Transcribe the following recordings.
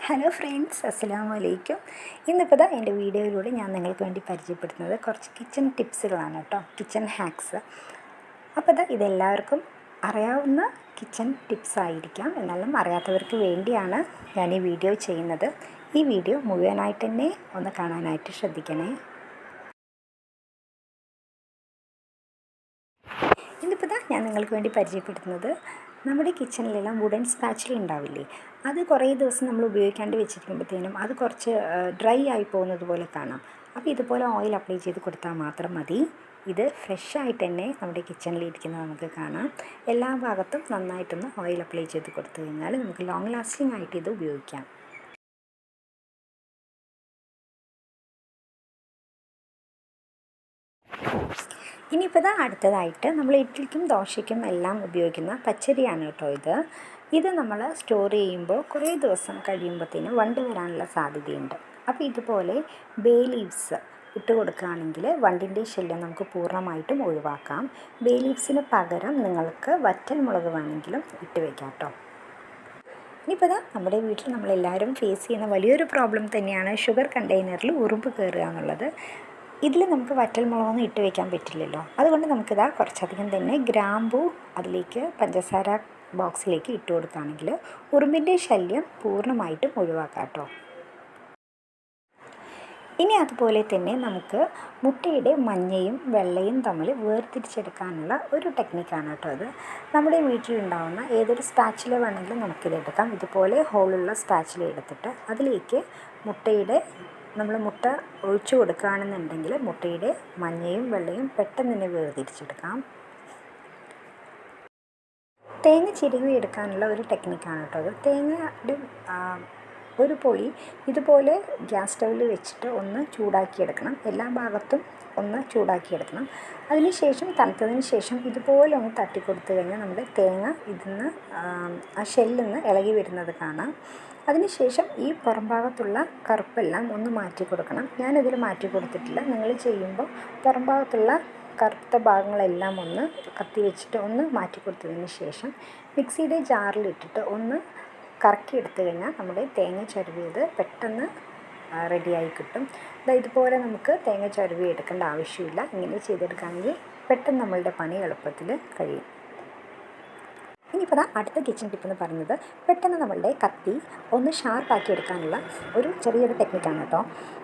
Hello friends, അസ്സലാമു അലൈക്കും. ഇന്നിപ്പോൾ എൻ്റെ വീഡിയോയിലൂടെ ഞാൻ നിങ്ങൾക്ക് വേണ്ടി പരിചയപ്പെടുത്തുന്നത് കുറച്ച് കിച്ചൺ ടിപ്സുകളാണ് കേട്ടോ, കിച്ചൺ ഹാക്സ്. അപ്പോൾ ഇതെല്ലാവർക്കും അറിയാവുന്ന കിച്ചൺ ടിപ്സ് ആയിരിക്കാം, എന്നാലും അറിയാത്തവർക്ക് വേണ്ടിയാണ് ഞാൻ ഈ വീഡിയോ ചെയ്യുന്നത്. ഈ വീഡിയോ മുഴുവനായിട്ട് തന്നെ ഒന്ന് കാണാനായിട്ട് ശ്രദ്ധിക്കണേ. ഇന്നിപ്പോൾ ഞാൻ നിങ്ങൾക്ക് വേണ്ടി പരിചയപ്പെടുത്തുന്നത് നമ്മുടെ കിച്ചണിലെല്ലാം വുഡൻ സ്പാച്ചില ഉണ്ടാവില്ലേ, അത് കുറേ ദിവസം നമ്മൾ ഉപയോഗിക്കാണ്ട് വെച്ചിരിക്കുമ്പോഴത്തേനും അത് കുറച്ച് ഡ്രൈ ആയി പോകുന്നത് പോലെ കാണാം. അപ്പോൾ ഇതുപോലെ ഓയിൽ അപ്ലൈ ചെയ്ത് കൊടുത്താൽ മാത്രം മതി. ഇത് ഫ്രഷ് ആയിട്ട് തന്നെ നമ്മുടെ കിച്ചണിൽ ഇരിക്കുന്നത് നമുക്ക് കാണാം. എല്ലാ ഭാഗത്തും നന്നായിട്ടൊന്ന് ഓയിൽ അപ്ലൈ ചെയ്ത് കൊടുത്തു കഴിഞ്ഞാൽ നമുക്ക് ലോങ് ലാസ്റ്റിംഗ് ആയിട്ട് ഇത് ഉപയോഗിക്കാം. ഇനിയിപ്പോൾ അടുത്തതായിട്ട് നമ്മൾ ഇഡ്ഡലിക്കും ദോശയ്ക്കും എല്ലാം ഉപയോഗിക്കുന്ന പച്ചരിയാണ് കേട്ടോ ഇത് നമ്മൾ സ്റ്റോർ ചെയ്യുമ്പോൾ കുറേ ദിവസം കഴിയുമ്പോഴത്തേനും വണ്ട് വരാനുള്ള സാധ്യതയുണ്ട്. അപ്പോൾ ഇതുപോലെ ബേ ലീവ്സ് ഇട്ട് കൊടുക്കുകയാണെങ്കിൽ വണ്ടിൻ്റെ ശല്യം നമുക്ക് പൂർണ്ണമായിട്ടും ഒഴിവാക്കാം. ബേ ലീവ്സിന് പകരം നിങ്ങൾക്ക് വറ്റൽ മുളക് വേണമെങ്കിലും ഇട്ട് വയ്ക്കാം കേട്ടോ. ഇനിയിപ്പോൾ നമ്മുടെ വീട്ടിൽ നമ്മളെല്ലാവരും ഫേസ് ചെയ്യുന്ന വലിയൊരു പ്രോബ്ലം തന്നെയാണ് ഷുഗർ കണ്ടെയ്നറിൽ ഉറുമ്പ് കയറുക എന്നുള്ളത്. ഇതിൽ നമുക്ക് വറ്റൽ മുളകൊന്നും ഇട്ട് വയ്ക്കാൻ പറ്റില്ലല്ലോ. അതുകൊണ്ട് നമുക്കിതാ കുറച്ചധികം തന്നെ ഗ്രാമ്പൂ അതിലേക്ക് പഞ്ചസാര ബോക്സിലേക്ക് ഇട്ട് കൊടുക്കുകയാണെങ്കിൽ ഉറുമ്പിൻ്റെ ശല്യം പൂർണ്ണമായിട്ടും ഒഴിവാക്കാം കേട്ടോ. ഇനി അതുപോലെ തന്നെ നമുക്ക് മുട്ടയുടെ മഞ്ഞയും വെള്ളയും തമ്മിൽ വേർതിരിച്ചെടുക്കാനുള്ള ഒരു ടെക്നിക്കാണ് കേട്ടോ അത്. നമ്മുടെ വീട്ടിലുണ്ടാവുന്ന ഏതൊരു സ്പാച്ചില വേണമെങ്കിലും നമുക്കിതെടുക്കാം. ഇതുപോലെ ഹോളുള്ള സ്പാച്ചില എടുത്തിട്ട് അതിലേക്ക് നമ്മൾ മുട്ട ഒഴിച്ചു കൊടുക്കുകയാണെന്നുണ്ടെങ്കിൽ മുട്ടയുടെ മഞ്ഞയും വെള്ളയും പെട്ടെന്ന് തന്നെ വേർതിരിച്ചെടുക്കാം. തേങ്ങ ചിരവി എടുക്കാനുള്ള ഒരു ടെക്നിക്കാണ് കേട്ടോ അത്. തേങ്ങയുടെ ഒരു പൊളി ഇതുപോലെ ഗ്യാസ് സ്റ്റൗവിൽ വെച്ചിട്ട് ഒന്ന് ചൂടാക്കിയെടുക്കണം. എല്ലാ ഭാഗത്തും ഒന്ന് ചൂടാക്കിയെടുക്കണം. അതിനുശേഷം തണുത്തതിന് ശേഷം ഇതുപോലെ ഒന്ന് തട്ടിക്കൊടുത്തു കഴിഞ്ഞാൽ നമ്മുടെ തേങ്ങ ഇതിന്ന് ആ ഷെല്ലിൽ നിന്ന് ഇളകി വരുന്നത് കാണാം. അതിനുശേഷം ഈ പുറം ഭാഗത്തുള്ള കറുപ്പെല്ലാം ഒന്ന് മാറ്റി കൊടുക്കണം. ഞാനിതിൽ മാറ്റി കൊടുത്തിട്ടില്ല. നിങ്ങൾ ചെയ്യുമ്പോൾ പുറം ഭാഗത്തുള്ള കറുത്ത ഭാഗങ്ങളെല്ലാം ഒന്ന് കത്തി വെച്ചിട്ട് ഒന്ന് മാറ്റി കൊടുത്തതിന് ശേഷം മിക്സിയുടെ ജാറിലിട്ടിട്ട് ഒന്ന് കറക്കി എടുത്തു കഴിഞ്ഞാൽ നമ്മുടെ തേങ്ങ ചരുവിയത് പെട്ടെന്ന് റെഡിയായി കിട്ടും. ഇതുപോലെ നമുക്ക് തേങ്ങ ചരുവി എടുക്കേണ്ട ആവശ്യമില്ല. ഇങ്ങനെ ചെയ്തെടുക്കുകയാണെങ്കിൽ പെട്ടെന്ന് നമ്മളുടെ പണി എളുപ്പത്തിൽ കഴിയും. ഇനിയിപ്പോൾ അടുത്ത കിച്ചൺ ടിപ്പ് എന്ന് പറയുന്നത് പെട്ടെന്ന് നമ്മളുടെ കത്തി ഒന്ന് ഷാർപ്പാക്കി എടുക്കാനുള്ള ഒരു ചെറിയൊരു ടെക്നിക്കാണ് കേട്ടോ.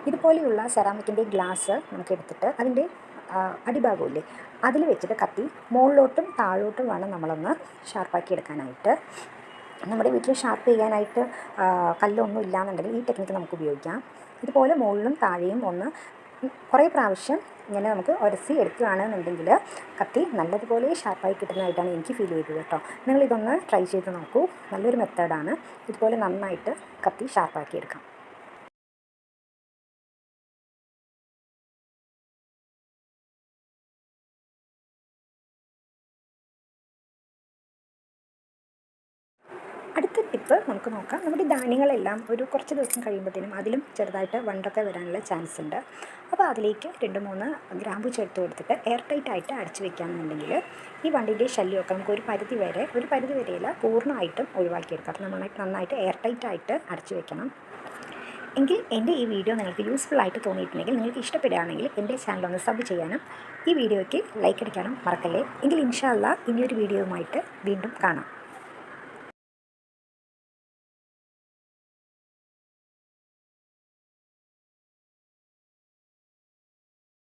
ഇതുപോലെയുള്ള സെറാമിക്കിൻ്റെ ഗ്ലാസ് നമുക്ക് എടുത്തിട്ട് അതിൻ്റെ അടിഭാഗമില്ലേ അതിൽ വെച്ചിട്ട് കത്തി മുകളിലോട്ടും താഴോട്ടും വേണം നമ്മളൊന്ന് ഷാർപ്പാക്കി എടുക്കാനായിട്ട്. നമ്മുടെ വീട്ടിൽ ഷാർപ്പ് ചെയ്യാനായിട്ട് കല്ലൊന്നും ഇല്ലയെന്നുണ്ടെങ്കിൽ ഈ ടെക്നിക്ക് നമുക്ക് ഉപയോഗിക്കാം. ഇതുപോലെ മുകളിലും താഴെയും ഒന്ന് കുറേ പ്രാവശ്യം ഇങ്ങനെ നമുക്ക് ഉരസി എടുക്കുകയാണെന്നുണ്ടെങ്കിൽ കത്തി നല്ലതുപോലെ ഷാർപ്പായി കിട്ടുന്നതായിട്ടാണ് എനിക്ക് ഫീൽ ചെയ്തത് കേട്ടോ. നിങ്ങളിതൊന്ന് ട്രൈ ചെയ്ത് നോക്കൂ. നല്ലൊരു മെത്തേഡാണ്. ഇതുപോലെ നന്നായിട്ട് കത്തി ഷാർപ്പാക്കി എടുക്കാം. അടുത്ത ടിപ്പ് നമുക്ക് നോക്കാം. നമ്മുടെ ധാന്യങ്ങളെല്ലാം ഒരു കുറച്ച് ദിവസം കഴിയുമ്പോഴത്തേനും അതിലും ചെറുതായിട്ട് വണ്ടൊക്കെ വരാനുള്ള ചാൻസ് ഉണ്ട്. അപ്പോൾ അതിലേക്ക് 2-3 ഗ്രാമ്പു ചേർത്ത് കൊടുത്തിട്ട് എയർ ടൈറ്റായിട്ട് അടച്ചു വെക്കുകയാണെന്നുണ്ടെങ്കിൽ ഈ വണ്ടിൻ്റെ ശല്യമൊക്കെ നമുക്ക് ഒരു പരിധി വരെയല്ല പൂർണ്ണമായിട്ടും ഒഴിവാക്കിയെടുക്കാം. അപ്പോൾ നന്നായിട്ട് എയർ ടൈറ്റായിട്ട് അടച്ചു വെക്കണം. എങ്കിൽ എൻ്റെ ഈ വീഡിയോ നിങ്ങൾക്ക് യൂസ്ഫുൾ ആയിട്ട് തോന്നിയിട്ടുണ്ടെങ്കിൽ നിങ്ങൾക്ക് ഇഷ്ടപ്പെടുകയാണെങ്കിൽ എൻ്റെ ചാനൽ ഒന്ന് സബ് ചെയ്യാനും ഈ വീഡിയോയ്ക്ക് ലൈക്ക് അടിക്കാനും മറക്കല്ലേ. എങ്കിൽ ഇൻഷാ അല്ലാഹ് ഇനിയൊരു വീഡിയോയുമായിട്ട് വീണ്ടും കാണാം.